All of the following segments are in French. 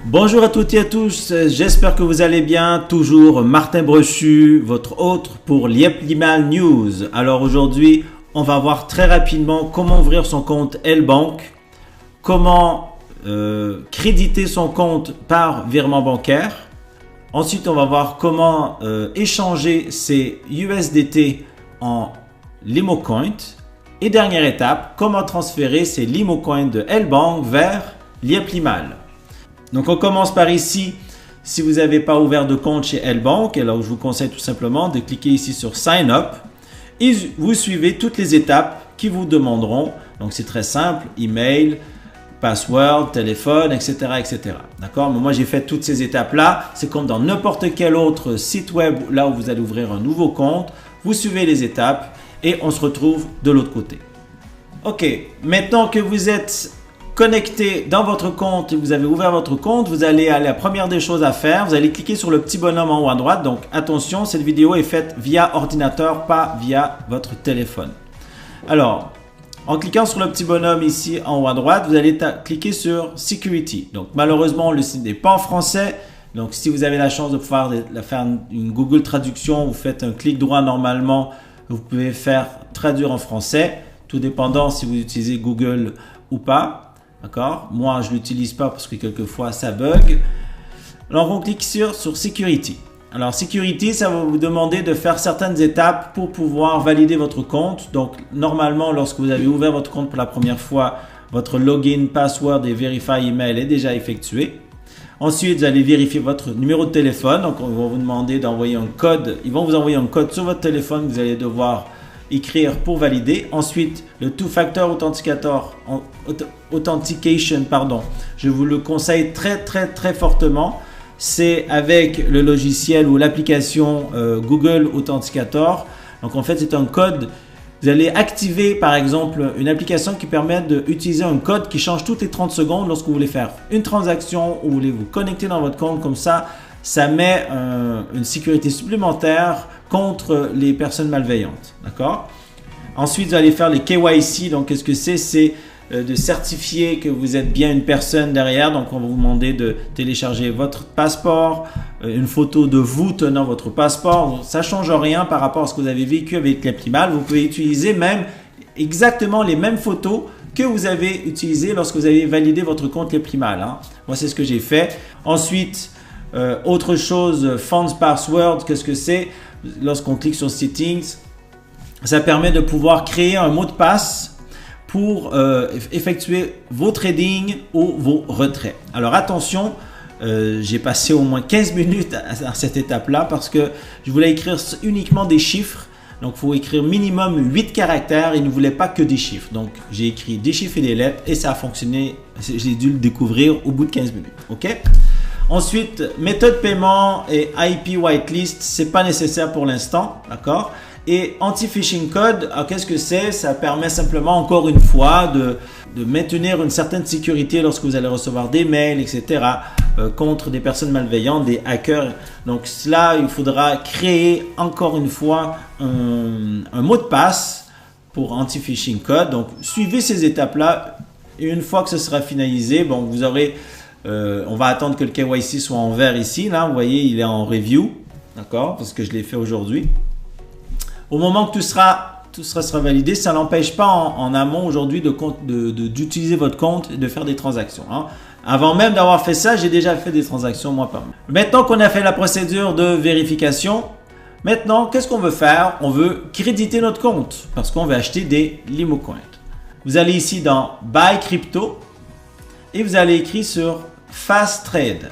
Bonjour à toutes et à tous, j'espère que vous allez bien. Toujours Martin Brochu, votre hôte pour Liep Limal News. Alors aujourd'hui, on va voir très rapidement comment ouvrir son compte L-Bank, comment créditer son compte par virement bancaire. Ensuite, on va voir comment échanger ses USDT en LimoCoin. Et dernière étape, comment transférer ses LimoCoin de L-Bank vers Liep Limal. Donc on commence par ici. Si vous n'avez pas ouvert de compte chez L-Bank, alors je vous conseille tout simplement de cliquer ici sur Sign Up et vous suivez toutes les étapes qui vous demanderont. Donc c'est très simple, email, password, téléphone, etc. etc. D'accord? Mais moi j'ai fait toutes ces étapes-là. C'est comme dans n'importe quel autre site web là où vous allez ouvrir un nouveau compte. Vous suivez les étapes et on se retrouve de l'autre côté. Ok, maintenant que vous êtes connecté dans votre compte et vous avez ouvert votre compte, vous allez à la première des choses à faire, vous allez cliquer sur le petit bonhomme en haut à droite. Donc attention, cette vidéo est faite via ordinateur, pas via votre téléphone. Alors, en cliquant sur le petit bonhomme ici en haut à droite, vous allez cliquer sur Security. Donc malheureusement, le site n'est pas en français. Donc si vous avez la chance de pouvoir faire une Google Traduction, vous faites un clic droit normalement, vous pouvez faire traduire en français, tout dépendant si vous utilisez Google ou pas. D'accord? Moi, je ne l'utilise pas parce que quelquefois ça bug. Alors, on clique sur Security. Alors, Security, ça va vous demander de faire certaines étapes pour pouvoir valider votre compte. Donc, normalement, lorsque vous avez ouvert votre compte pour la première fois, votre login, password et verify email est déjà effectué. Ensuite, vous allez vérifier votre numéro de téléphone. Donc, on va vous demander d'envoyer un code. Ils vont vous envoyer un code sur votre téléphone que vous allez devoir écrire pour valider. Ensuite, le Two-Factor Authentication, je vous le conseille très fortement. C'est avec le logiciel ou l'application Google Authenticator. Donc en fait, c'est un code. Vous allez activer par exemple une application qui permet d'utiliser un code qui change toutes les 30 secondes lorsque vous voulez faire une transaction ou vous voulez vous connecter dans votre compte. Comme ça met une sécurité supplémentaire contre les personnes malveillantes. D'accord? Ensuite, vous allez faire les KYC. Donc, qu'est-ce que c'est? C'est de certifier que vous êtes bien une personne derrière. Donc, on va vous demander de télécharger votre passeport, une photo de vous tenant votre passeport. Ça ne change rien par rapport à ce que vous avez vécu avec Liep Limal. Vous pouvez utiliser même exactement les mêmes photos que vous avez utilisées lorsque vous avez validé votre compte Liep Limal. Moi, c'est ce que j'ai fait. Ensuite, autre chose, Funds Password, qu'est-ce que c'est? Lorsqu'on clique sur Settings, ça permet de pouvoir créer un mot de passe pour effectuer vos tradings ou vos retraits. Alors attention, j'ai passé au moins 15 minutes à cette étape-là parce que je voulais écrire uniquement des chiffres. Donc il faut écrire minimum 8 caractères et il ne voulait pas que des chiffres. Donc j'ai écrit des chiffres et des lettres et ça a fonctionné. J'ai dû le découvrir au bout de 15 minutes. Ok? Ensuite, méthode paiement et IP whitelist, c'est pas nécessaire pour l'instant, d'accord? Et anti-phishing code, qu'est-ce que c'est? Ça permet simplement encore une fois de maintenir une certaine sécurité lorsque vous allez recevoir des mails, etc. Contre des personnes malveillantes, des hackers. Donc cela, il faudra créer encore une fois un mot de passe pour anti-phishing code. Donc suivez ces étapes-là et une fois que ce sera finalisé, bon, vous aurez on va attendre que le KYC soit en vert ici. Là, vous voyez, il est en review. D'accord? Parce que je l'ai fait aujourd'hui. Au moment que tout sera validé, ça n'empêche pas en amont aujourd'hui d'utiliser votre compte et de faire des transactions. Avant même d'avoir fait ça, j'ai déjà fait des transactions, moi pas mal. Maintenant qu'on a fait la procédure de vérification, maintenant, qu'est-ce qu'on veut faire? On veut créditer notre compte parce qu'on veut acheter des LimoCoin. Vous allez ici dans Buy Crypto et vous allez écrire sur Fast Trade.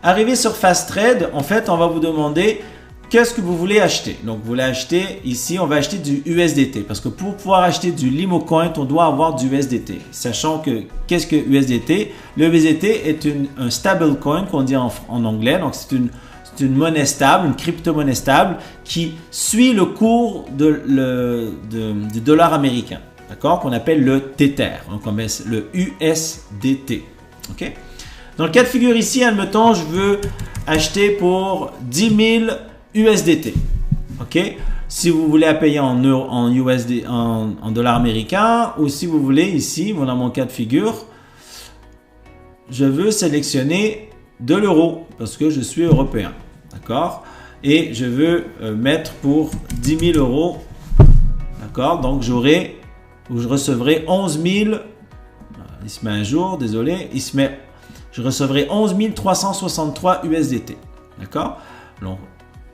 Arrivé sur Fast Trade, en fait, on va vous demander qu'est-ce que vous voulez acheter. Donc, vous voulez acheter ici, on va acheter du USDT parce que pour pouvoir acheter du LimoCoin, on doit avoir du USDT. Sachant que qu'est-ce que USDT? Le USDT est un stablecoin qu'on dit en anglais. Donc, c'est une monnaie stable, une crypto-monnaie stable qui suit le cours du dollar américain. D'accord? Qu'on appelle le Tether. Donc, on met le USDT. OK? Dans le cas de figure ici, admettons, je veux acheter pour 10 000 USDT. OK? Si vous voulez payer en dollars américains ou si vous voulez ici, dans mon cas de figure, je veux sélectionner de l'euro parce que je suis européen. D'accord? Et je veux mettre pour 10 000 euros. D'accord? Donc, je recevrai 11 000. Il se met à jour, désolé. Je recevrai 11 363 USDT. D'accord? Donc,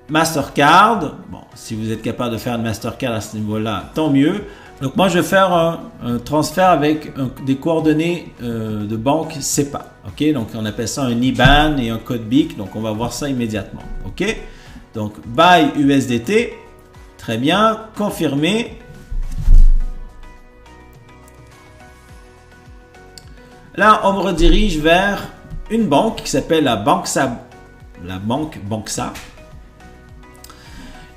Mastercard. Bon, si vous êtes capable de faire une Mastercard à ce niveau-là, tant mieux. Donc, moi, je vais faire un transfert avec des coordonnées de banque SEPA. OK? Donc, on appelle ça un IBAN et un code BIC. Donc, on va voir ça immédiatement. OK? Donc, buy USDT. Très bien. Confirmer. Là, on me redirige vers une banque qui s'appelle la banque Banxa.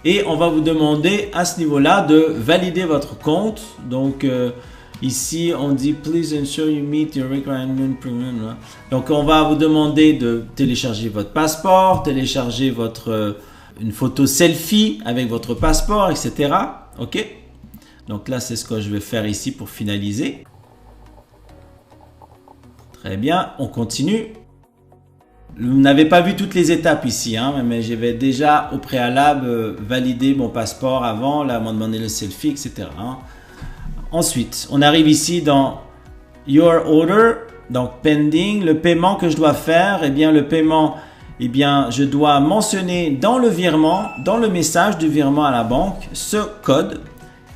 Et on va vous demander à ce niveau-là de valider votre compte. Donc, ici, on dit « Please ensure you meet your requirement premium ». Donc, on va vous demander de télécharger votre passeport, télécharger une photo selfie avec votre passeport, etc. OK? Donc là, c'est ce que je vais faire ici pour finaliser. Très bien, on continue. Vous n'avez pas vu toutes les étapes ici, hein, mais j'avais déjà au préalable validé mon passeport avant. Là, on m'a demandé le selfie, etc. Hein. Ensuite, on arrive ici dans Your Order, donc Pending. Le paiement que je dois faire, eh bien, le paiement, eh bien, je dois mentionner dans le virement, dans le message du virement à la banque, ce code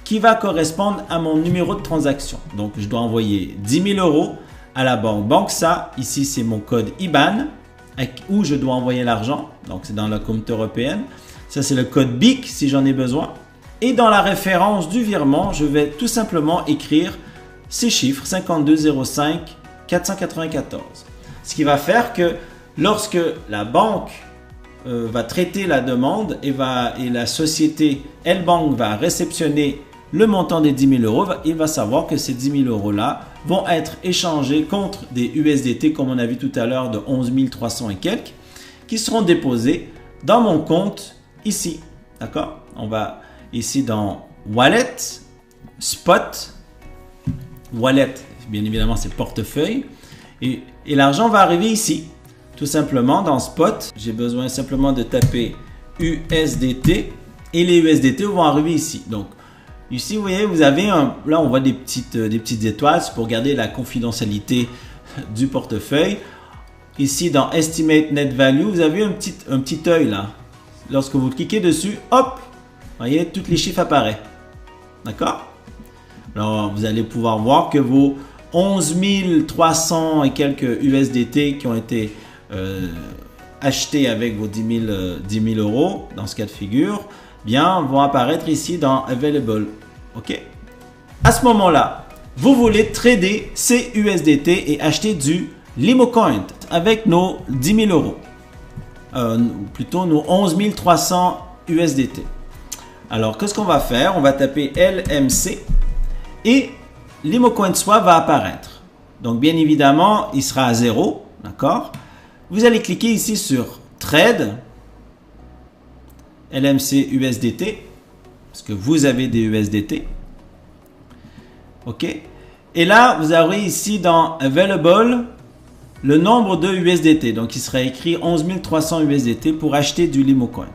qui va correspondre à mon numéro de transaction. Donc, je dois envoyer 10 000 euros à la banque Banxa. Ici, c'est mon code IBAN où je dois envoyer l'argent. Donc, c'est dans la communauté européenne. Ça, c'est le code BIC si j'en ai besoin. Et dans la référence du virement, je vais tout simplement écrire ces chiffres 5205 494. Ce qui va faire que lorsque la banque va traiter la demande et la société L-Bank va réceptionner le montant des 10 000 euros, il va savoir que ces 10 000 euros-là vont être échangés contre des USDT, comme on a vu tout à l'heure, de 11 300 et quelques, qui seront déposés dans mon compte ici. D'accord? On va ici dans Wallet, Spot. Wallet, bien évidemment, c'est portefeuille. Et l'argent va arriver ici. Tout simplement, dans Spot, j'ai besoin simplement de taper USDT et les USDT vont arriver ici. Donc, ici, vous voyez, vous avez là, on voit des petites étoiles, c'est pour garder la confidentialité du portefeuille. Ici, dans Estimate Net Value, vous avez un petit œil là. Lorsque vous cliquez dessus, hop, vous voyez, tous les chiffres apparaissent. D'accord? Alors, vous allez pouvoir voir que vos 11 300 et quelques USDT qui ont été achetés avec vos 10 000 euros, dans ce cas de figure, bien, vont apparaître ici dans Available. OK? À ce moment-là, vous voulez trader ces USDT et acheter du LimoCoin avec nos 10 000 euros. Plutôt nos 11 300 USDT. Alors, qu'est-ce qu'on va faire? On va taper LMC et LimoCoin Swap va apparaître. Donc, bien évidemment, il sera à 0. D'accord? Vous allez cliquer ici sur Trade. LMC USDT, parce que vous avez des USDT. OK? Et là, vous aurez ici dans Available le nombre de USDT. Donc, il sera écrit 11 300 USDT pour acheter du LimoCoin.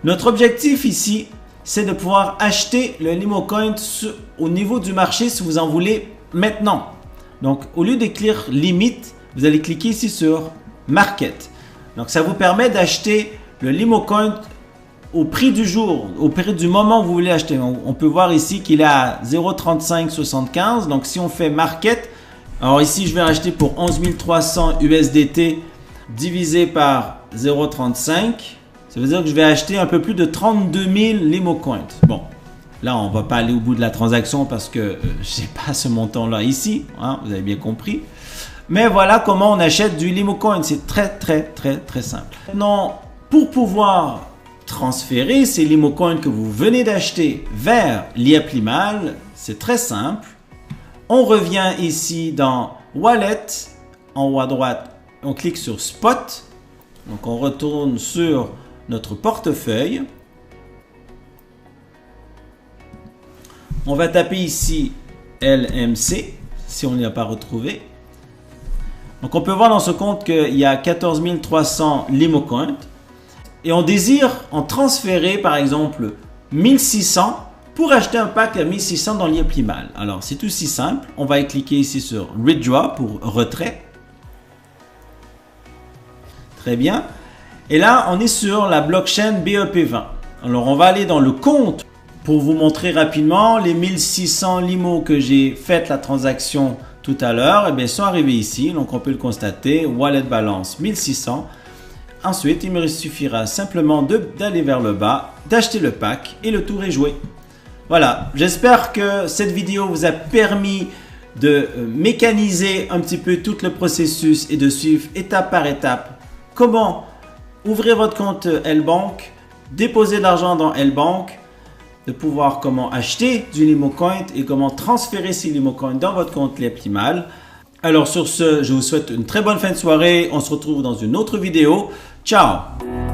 Notre objectif ici, c'est de pouvoir acheter le LimoCoin au niveau du marché si vous en voulez maintenant. Donc, au lieu d'écrire Limite, vous allez cliquer ici sur Market. Donc, ça vous permet d'acheter le LimoCoin au prix du jour, au prix du moment où vous voulez acheter. On peut voir ici qu'il est à 0,3575. Donc, si on fait Market, alors ici, je vais acheter pour 11 300 USDT divisé par 0,35. Ça veut dire que je vais acheter un peu plus de 32 000 LimoCoins. Bon, là, on ne va pas aller au bout de la transaction parce que je n'ai pas ce montant-là ici. Hein, vous avez bien compris. Mais voilà comment on achète du LimoCoin. C'est très, très, très, très simple. Maintenant, pour pouvoir transférer ces LimoCoins que vous venez d'acheter vers Lieplimal, c'est très simple. On revient ici dans Wallet, en haut à droite, on clique sur Spot. Donc on retourne sur notre portefeuille. On va taper ici LMC, si on n'y a pas retrouvé. Donc on peut voir dans ce compte qu'il y a 14 300 LimoCoin et on désire en transférer par exemple 1600 pour acheter un pack à 1600 dans l'Iplimal. Alors c'est tout si simple, on va cliquer ici sur Withdraw pour retrait. Très bien. Et là on est sur la blockchain BEP20. Alors on va aller dans le compte pour vous montrer rapidement les 1600 limo que j'ai fait la transaction tout à l'heure, et bien sont arrivés ici, donc on peut le constater, wallet balance 1600. Ensuite, il me suffira simplement d'aller vers le bas, d'acheter le pack et le tour est joué. Voilà, j'espère que cette vidéo vous a permis de mécaniser un petit peu tout le processus et de suivre étape par étape comment ouvrir votre compte L-Bank, déposer de l'argent dans L-Bank, de pouvoir comment acheter du LimoCoin et comment transférer ces LimoCoin dans votre compte L'Iplimal. Alors sur ce, je vous souhaite une très bonne fin de soirée. On se retrouve dans une autre vidéo. Ciao!